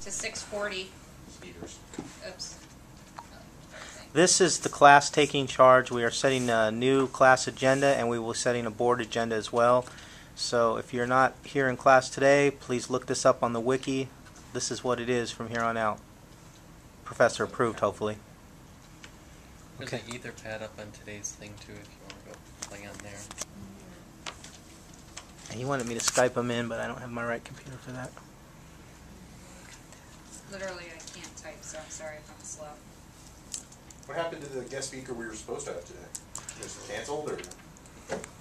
to 6:40. Speeders. Oops. This is the class taking charge. We are setting a new class agenda, and we will be setting a board agenda as well. So if you're not here in class today, please look this up on the wiki. This is what it is from here on out. Professor approved, hopefully. There's Okay. an Etherpad up on today's thing too, if you want to go play on there. And he wanted me to Skype him in, but I don't have my right computer for that. Literally, I can't type, so I'm sorry if I'm slow. What happened to the guest speaker we were supposed to have today? Was it canceled or?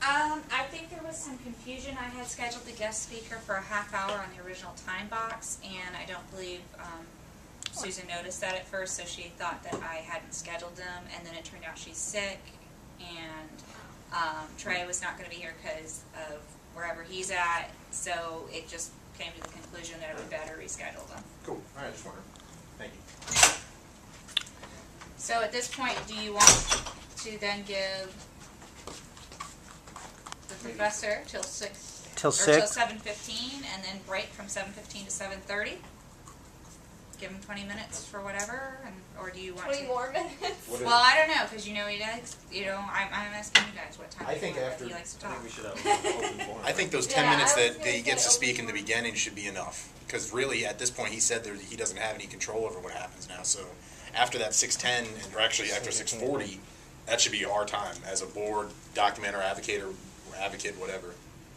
I think there was some confusion. I had scheduled the guest speaker for a half hour on the original time box, and I don't believe Susan noticed that at first, so she thought that I hadn't scheduled them, and then it turned out she's sick, and Trey was not going to be here because of wherever he's at, so it just came to the conclusion that it would better reschedule them. Cool. All right, just wondering. Thank you. So at this point, do you want to then give the professor till 6 Till or 6? till 7:15, and then break from 7:15 to 7:30? Give him 20 minutes for whatever, or do you want 20 to? more minutes? Well, I don't know, because you know he likes. I'm asking you guys what time. I think after- he likes to talk. I think we should have an open forum. I think those 10 Yeah, minutes I was that gonna he gets to say speak in the open beginning should be enough. Because really, at this point, he said that he doesn't have any control over what happens now. So after that 6:10, or actually after 6:40, that should be our time as a board, documenter, advocate, whatever.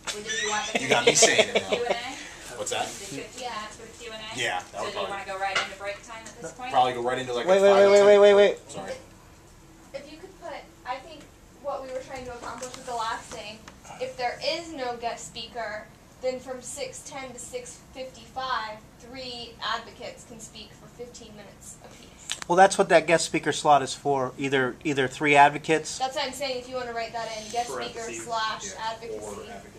Well, did you want the You got me 15 saying it minutes now. for Q&A? What's that? The 15 minutes for the Q&A? Yeah, that So would do you probably- want to go right into break time at this point? Probably go right into like Wait, a wait, 5 wait, or wait, 10 wait, wait, wait. Sorry. If you could put, I think what we were trying to accomplish with the last thing, if there is no guest speaker, then from 6:10 to 6:55, 3 advocates can speak for 15 minutes apiece. Well, that's what that guest speaker slot is for. Either 3 advocates. That's what I'm saying, if you want to write that in, guest speaker Parentheses. / Yeah, advocacy. or advocate.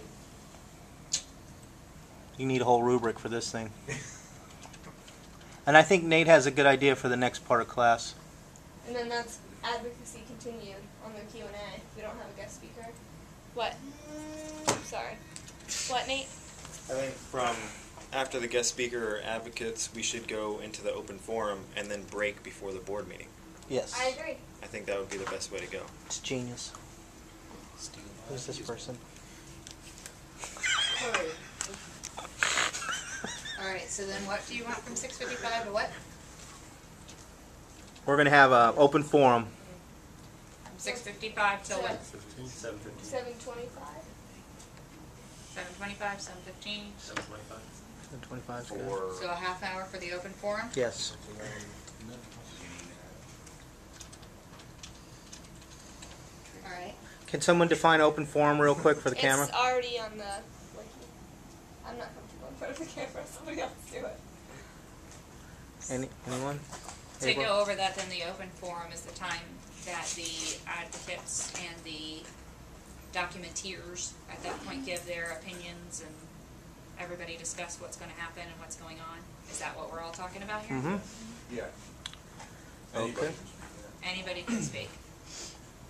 You need a whole rubric for this thing. And I think Nate has a good idea for the next part of class. And then that's advocacy continued on the Q&A if we don't have a guest speaker. What? Sorry. What, Nate? I think from after the guest speaker or advocates, we should go into the open forum and then break before the board meeting. Yes. I agree. I think that would be the best way to go. It's genius. Who's this person? All right, so then what do you want from 6:55 to what? We're going to have an open forum. From 6:55 till what? 7:50. 7:25? 7:25, 7:15? 7:25. 25 is good. For So a half hour for the open forum? Yes. All right. Can someone define open forum real quick for the camera? It's already on the wiki. I'm not comfortable in front of the camera. Somebody else do it. Anyone? To April? go over that, then the open forum is the time that the advocates and the documenteers at that point give their opinions and everybody discuss what's going to happen and what's going on. Is that what we're all talking about here? Mm-hmm. yeah. Okay. Anybody can speak.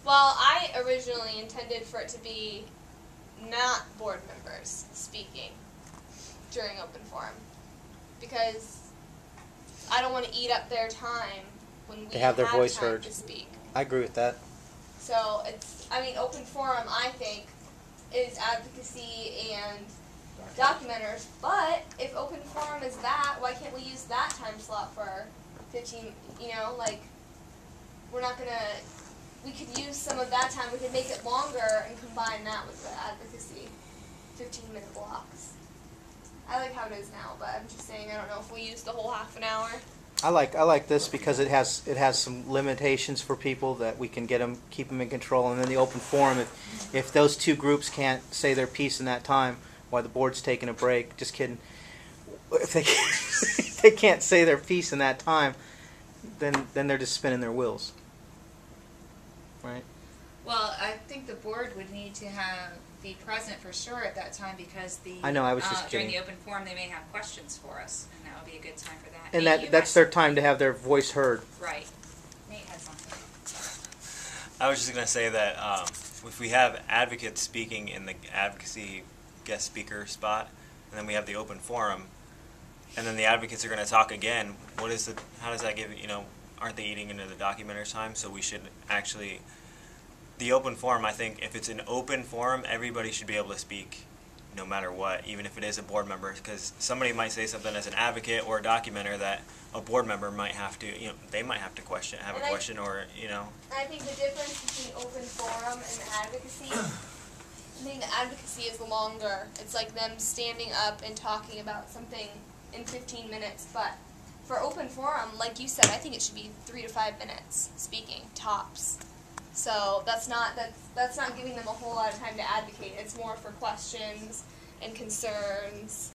Well, I originally intended for it to be not board members speaking during open forum because I don't want to eat up their time when we To have their voice time heard. to speak. I agree with that. So it's, I mean, open forum, I think, is advocacy and documenters. But if open forum is that, why can't we use that time slot for 15? You know, like we're not gonna. We could use some of that time. We could make it longer and combine that with the advocacy 15-minute blocks. I like how it is now, but I'm just saying I don't know if we use the whole half an hour. I like this because it has some limitations for people that we can keep them in control, and then the open forum. If those 2 groups can't say their piece in that time, while the board's taking a break, just kidding. If they can't say their piece in that time, then they're just spinning their wheels, right? Well, I think the board would need to be present for sure at that time because I know, I was just during kidding. the open forum they may have questions for us, and that would be a good time for that. And Nate, you that's had- their time to have their voice heard. Right. Nate has something. I was just going to say that if we have advocates speaking in the advocacy guest speaker spot, and then we have the open forum, and then the advocates are going to talk again, how does that give, aren't they eating into the documenter's time? So we should actually, the open forum, I think if it's an open forum, everybody should be able to speak no matter what, even if it is a board member, because somebody might say something as an advocate or a documenter that a board member might have to, they might have to have a question, or, I think the difference between open forum and advocacy, I think the advocacy is longer. It's like them standing up and talking about something in 15 minutes, but for open forum, like you said, I think it should be 3 to 5 minutes speaking, tops. So that's not giving them a whole lot of time to advocate. It's more for questions and concerns